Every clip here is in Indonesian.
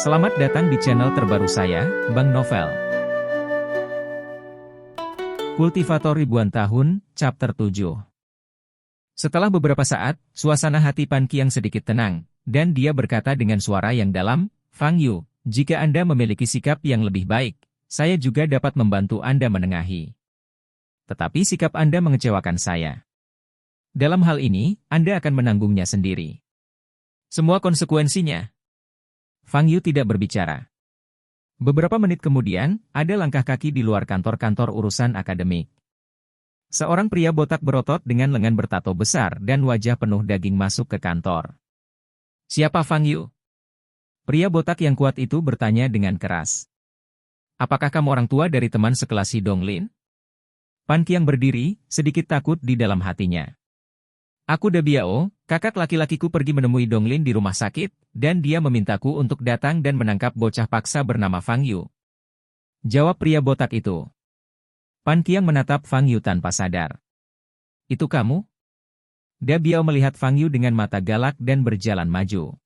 Selamat datang di channel terbaru saya, Bang Novel. Kultivator Ribuan Tahun, Chapter 7. Setelah beberapa saat, suasana hati Pan Qiang sedikit tenang, dan dia berkata dengan suara yang dalam, Fang Yu, jika Anda memiliki sikap yang lebih baik, saya juga dapat membantu Anda menengahi. Tetapi sikap Anda mengecewakan saya. Dalam hal ini, Anda akan menanggungnya sendiri. Semua konsekuensinya. Fang Yu tidak berbicara. Beberapa menit kemudian, ada langkah kaki di luar kantor-kantor urusan akademik. Seorang pria botak berotot dengan lengan bertato besar dan wajah penuh daging masuk ke kantor. Siapa Fang Yu? Pria botak yang kuat itu bertanya dengan keras. Apakah kamu orang tua dari teman sekelas Hi Donglin? Pan Qiang berdiri, sedikit takut di dalam hatinya. Aku Da Biao, kakak laki-lakiku pergi menemui Donglin di rumah sakit, dan dia memintaku untuk datang dan menangkap bocah paksa bernama Fang Yu. Jawab pria botak itu. Pan Qiang menatap Fang Yu tanpa sadar. Itu kamu? Da Biao melihat Fang Yu dengan mata galak dan berjalan maju.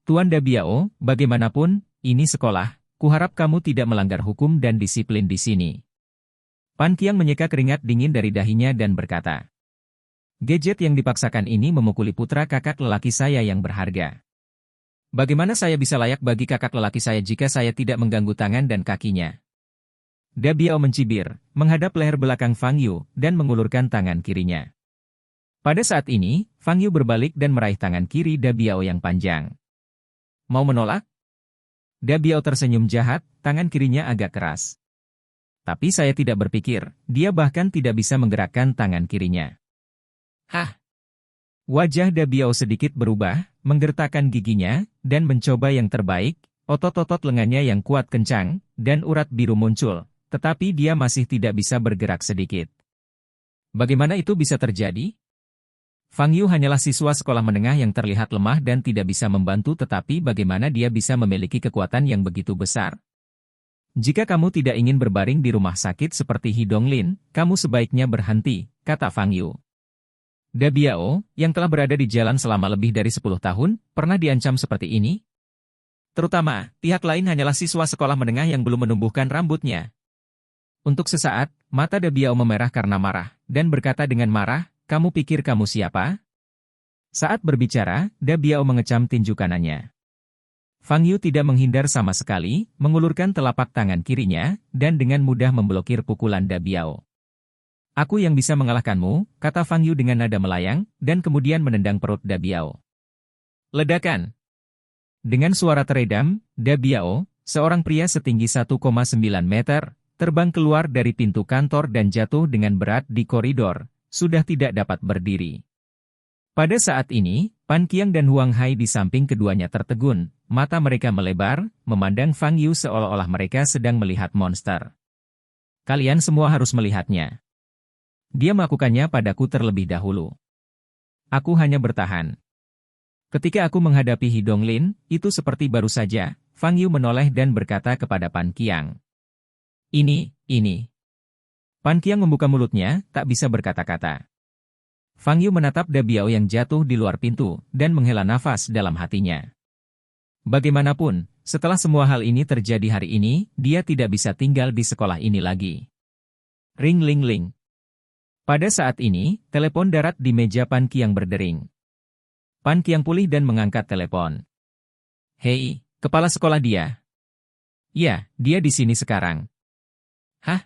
Tuan Da Biao, bagaimanapun, ini sekolah, kuharap kamu tidak melanggar hukum dan disiplin di sini. Pan Qiang menyeka keringat dingin dari dahinya dan berkata. Gadget yang dipaksakan ini memukuli putra kakak lelaki saya yang berharga. Bagaimana saya bisa layak bagi kakak lelaki saya jika saya tidak mengganggu tangan dan kakinya? Da Biao mencibir, menghadap leher belakang Fang Yu, dan mengulurkan tangan kirinya. Pada saat ini, Fang Yu berbalik dan meraih tangan kiri Da Biao yang panjang. Mau menolak? Da Biao tersenyum jahat, tangan kirinya agak keras. Tapi saya tidak berpikir, dia bahkan tidak bisa menggerakkan tangan kirinya. Hah? Wajah Da Biao sedikit berubah, menggertakkan giginya, dan mencoba yang terbaik, otot-otot lengannya yang kuat kencang, dan urat biru muncul, tetapi dia masih tidak bisa bergerak sedikit. Bagaimana itu bisa terjadi? Fang Yu hanyalah siswa sekolah menengah yang terlihat lemah dan tidak bisa membantu, tetapi bagaimana dia bisa memiliki kekuatan yang begitu besar? Jika kamu tidak ingin berbaring di rumah sakit seperti Hi Donglin, kamu sebaiknya berhenti, kata Fang Yu. Da Biao, yang telah berada di jalan selama lebih dari 10 tahun, pernah diancam seperti ini? Terutama, pihak lain hanyalah siswa sekolah menengah yang belum menumbuhkan rambutnya. Untuk sesaat, mata Da Biao memerah karena marah, dan berkata dengan marah, kamu pikir kamu siapa? Saat berbicara, Da Biao mengecam tinju kanannya. Fang Yu tidak menghindar sama sekali, mengulurkan telapak tangan kirinya, dan dengan mudah memblokir pukulan Da Biao. Aku yang bisa mengalahkanmu, kata Fang Yu dengan nada melayang, dan kemudian menendang perut Da Biao. Ledakan. Dengan suara teredam, Da Biao, seorang pria setinggi 1,9 meter, terbang keluar dari pintu kantor dan jatuh dengan berat di koridor, sudah tidak dapat berdiri. Pada saat ini, Pan Qiang dan Huang Hai di samping keduanya tertegun, mata mereka melebar, memandang Fang Yu seolah-olah mereka sedang melihat monster. Kalian semua harus melihatnya. Dia melakukannya padaku terlebih dahulu. Aku hanya bertahan. Ketika aku menghadapi Hi Donglin, itu seperti baru saja, Fang Yu menoleh dan berkata kepada Pan Qiang. Ini. Pan Qiang membuka mulutnya, tak bisa berkata-kata. Fang Yu menatap Da Biao yang jatuh di luar pintu, dan menghela nafas dalam hatinya. Bagaimanapun, setelah semua hal ini terjadi hari ini, dia tidak bisa tinggal di sekolah ini lagi. Ring ling ling. Pada saat ini, telepon darat di meja Pan Qiang berdering. Pan Qiang pulih dan mengangkat telepon. Hei, kepala sekolah dia. Ya, dia di sini sekarang. Hah?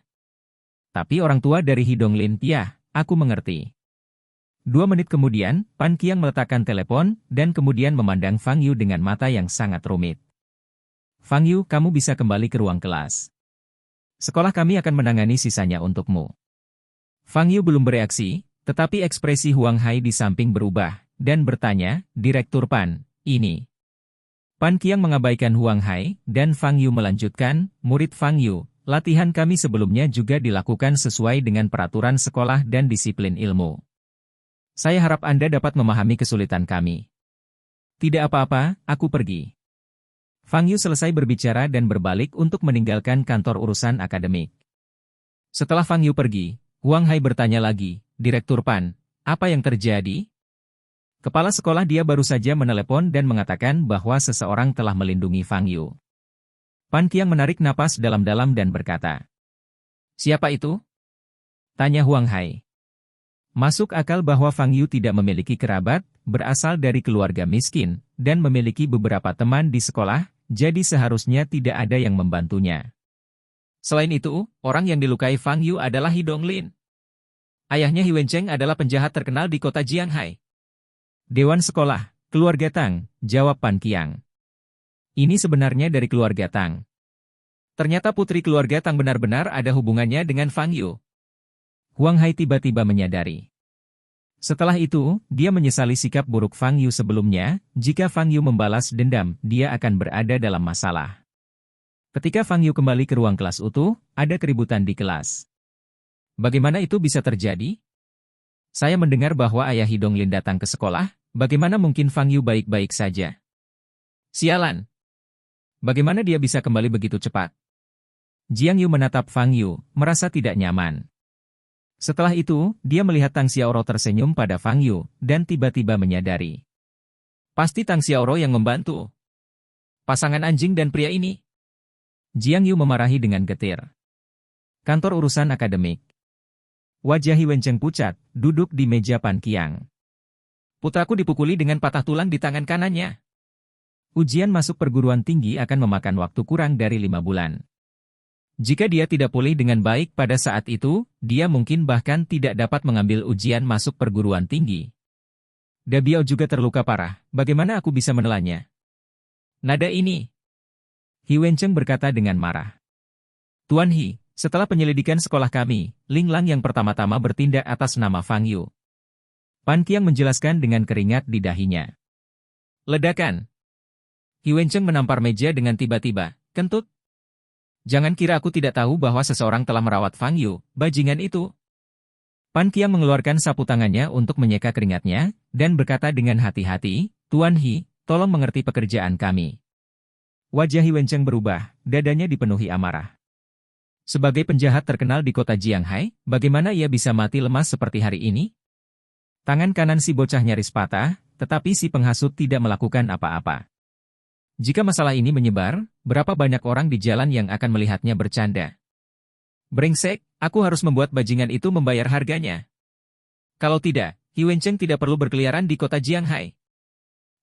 Tapi orang tua dari Hi Donglin, ya, aku mengerti. 2 menit kemudian, Pan Qiang meletakkan telepon, dan kemudian memandang Fang Yu dengan mata yang sangat rumit. Fang Yu, kamu bisa kembali ke ruang kelas. Sekolah kami akan menangani sisanya untukmu. Fang Yu belum bereaksi, tetapi ekspresi Huang Hai di samping berubah, dan bertanya, Direktur Pan, ini. Pan Qiang mengabaikan Huang Hai, dan Fang Yu melanjutkan, murid Fang Yu, latihan kami sebelumnya juga dilakukan sesuai dengan peraturan sekolah dan disiplin ilmu. Saya harap Anda dapat memahami kesulitan kami. Tidak apa-apa, aku pergi. Fang Yu selesai berbicara dan berbalik untuk meninggalkan kantor urusan akademik. Setelah Fang Yu pergi, Huang Hai bertanya lagi, Direktur Pan, apa yang terjadi? Kepala sekolah dia baru saja menelepon dan mengatakan bahwa seseorang telah melindungi Fang Yu. Pan Qiang menarik napas dalam-dalam dan berkata, "Siapa itu?" Tanya Huang Hai. Masuk akal bahwa Fang Yu tidak memiliki kerabat, berasal dari keluarga miskin, dan memiliki beberapa teman di sekolah, jadi seharusnya tidak ada yang membantunya. Selain itu, orang yang dilukai Fang Yu adalah He Donglin. Ayahnya He Wencheng adalah penjahat terkenal di kota Jianghai. Dewan sekolah, keluarga Tang, jawab Pan Qiang. Ini sebenarnya dari keluarga Tang. Ternyata putri keluarga Tang benar-benar ada hubungannya dengan Fang Yu. Huang Hai tiba-tiba menyadari. Setelah itu, dia menyesali sikap buruk Fang Yu sebelumnya. Jika Fang Yu membalas dendam, dia akan berada dalam masalah. Ketika Fang Yu kembali ke ruang kelas utuh, ada keributan di kelas. Bagaimana itu bisa terjadi? Saya mendengar bahwa ayah He Donglin datang ke sekolah. Bagaimana mungkin Fang Yu baik-baik saja? Sialan! Bagaimana dia bisa kembali begitu cepat? Jiang Yu menatap Fang Yu, merasa tidak nyaman. Setelah itu, dia melihat Tang Xiaoro tersenyum pada Fang Yu, dan tiba-tiba menyadari. Pasti Tang Xiaoro yang membantu. Pasangan anjing dan pria ini. Jiang Yu memarahi dengan getir. Kantor urusan akademik. Wajah He Wencheng pucat, duduk di meja Pan Qiang. Putraku dipukuli dengan patah tulang di tangan kanannya. Ujian masuk perguruan tinggi akan memakan waktu kurang dari 5 bulan. Jika dia tidak pulih dengan baik pada saat itu, dia mungkin bahkan tidak dapat mengambil ujian masuk perguruan tinggi. Dabiao juga terluka parah, bagaimana aku bisa menelannya? Nada ini. He Wencheng berkata dengan marah. Tuan He, setelah penyelidikan sekolah kami, Ling Lang yang pertama-tama bertindak atas nama Fang Yu. Pan Qiang menjelaskan dengan keringat di dahinya. Ledakan. He Wencheng menampar meja dengan tiba-tiba, kentut. Jangan kira aku tidak tahu bahwa seseorang telah merawat Fang Yu, bajingan itu. Pan Qiang mengeluarkan sapu tangannya untuk menyeka keringatnya, dan berkata dengan hati-hati, Tuan He, tolong mengerti pekerjaan kami. Wajah He Wencheng berubah, dadanya dipenuhi amarah. Sebagai penjahat terkenal di kota Jianghai, bagaimana ia bisa mati lemas seperti hari ini? Tangan kanan si bocah nyaris patah, tetapi si penghasut tidak melakukan apa-apa. Jika masalah ini menyebar, berapa banyak orang di jalan yang akan melihatnya bercanda? Brengsek, aku harus membuat bajingan itu membayar harganya. Kalau tidak, He Wencheng tidak perlu berkeliaran di kota Jianghai.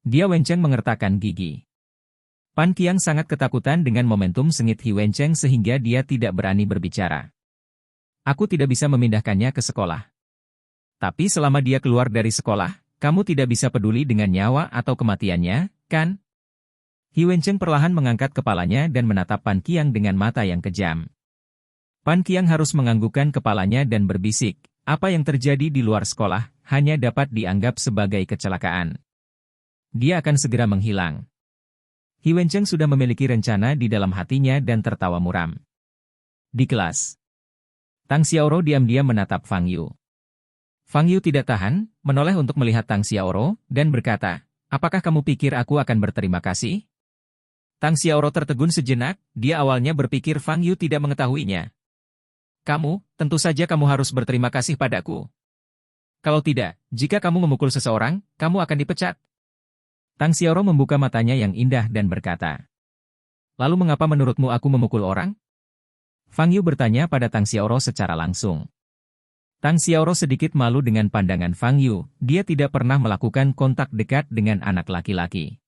Dia Wencheng mengertakkan gigi. Pan Qiang sangat ketakutan dengan momentum sengit He Wencheng sehingga dia tidak berani berbicara. Aku tidak bisa memindahkannya ke sekolah. Tapi selama dia keluar dari sekolah, kamu tidak bisa peduli dengan nyawa atau kematiannya, kan? He Wencheng perlahan mengangkat kepalanya dan menatap Pan Qiang dengan mata yang kejam. Pan Qiang harus menganggukkan kepalanya dan berbisik, apa yang terjadi di luar sekolah hanya dapat dianggap sebagai kecelakaan. Dia akan segera menghilang. He Wencheng sudah memiliki rencana di dalam hatinya dan tertawa muram. Di kelas, Tang Xiaoro diam-diam menatap Fang Yu. Fang Yu tidak tahan, menoleh untuk melihat Tang Xiaoro, dan berkata, apakah kamu pikir aku akan berterima kasih? Tang Xiaoro tertegun sejenak, dia awalnya berpikir Fang Yu tidak mengetahuinya. Kamu, tentu saja kamu harus berterima kasih padaku. Kalau tidak, jika kamu memukul seseorang, kamu akan dipecat. Tang Xiaoro membuka matanya yang indah dan berkata, lalu mengapa menurutmu aku memukul orang? Fang Yu bertanya pada Tang Xiaoro secara langsung. Tang Xiaoro sedikit malu dengan pandangan Fang Yu, dia tidak pernah melakukan kontak dekat dengan anak laki-laki.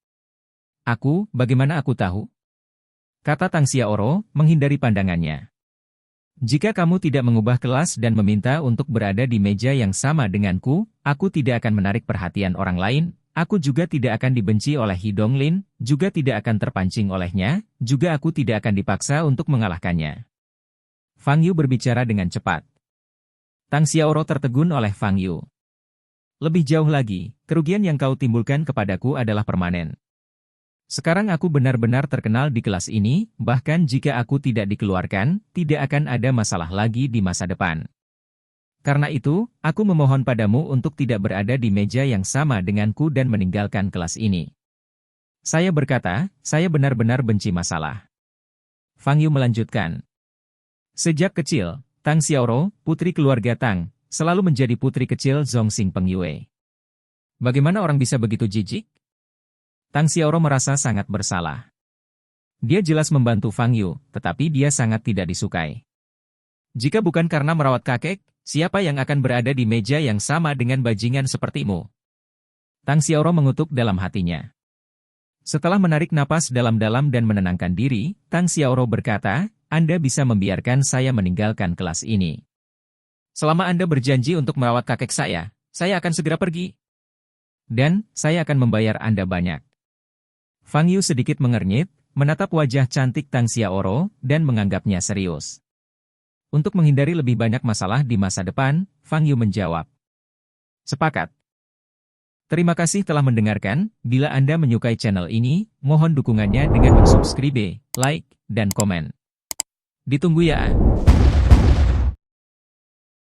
Aku, bagaimana aku tahu? Kata Tang Xiaoro, menghindari pandangannya. Jika kamu tidak mengubah kelas dan meminta untuk berada di meja yang sama denganku, aku tidak akan menarik perhatian orang lain, aku juga tidak akan dibenci oleh He Donglin, juga tidak akan terpancing olehnya, juga aku tidak akan dipaksa untuk mengalahkannya. Fang Yu berbicara dengan cepat. Tang Xiaoro tertegun oleh Fang Yu. Lebih jauh lagi, kerugian yang kau timbulkan kepadaku adalah permanen. Sekarang aku benar-benar terkenal di kelas ini, bahkan jika aku tidak dikeluarkan, tidak akan ada masalah lagi di masa depan. Karena itu, aku memohon padamu untuk tidak berada di meja yang sama denganku dan meninggalkan kelas ini. Saya berkata, saya benar-benar benci masalah. Fang Yu melanjutkan. Sejak kecil, Tang Xiaoro, putri keluarga Tang, selalu menjadi putri kecil Zhongxing Pengyue. Bagaimana orang bisa begitu jijik? Tang Xiaoro merasa sangat bersalah. Dia jelas membantu Fang Yu, tetapi dia sangat tidak disukai. Jika bukan karena merawat kakek, siapa yang akan berada di meja yang sama dengan bajingan sepertimu? Tang Xiaoro mengutuk dalam hatinya. Setelah menarik napas dalam-dalam dan menenangkan diri, Tang Xiaoro berkata, Anda bisa membiarkan saya meninggalkan kelas ini. Selama Anda berjanji untuk merawat kakek saya akan segera pergi. Dan, saya akan membayar Anda banyak. Fang Yu sedikit mengernyit, menatap wajah cantik Tang Xiaoro, dan menganggapnya serius. Untuk menghindari lebih banyak masalah di masa depan, Fang Yu menjawab. Sepakat. Terima kasih telah mendengarkan. Bila Anda menyukai channel ini, mohon dukungannya dengan subscribe, like, dan komen. Ditunggu ya.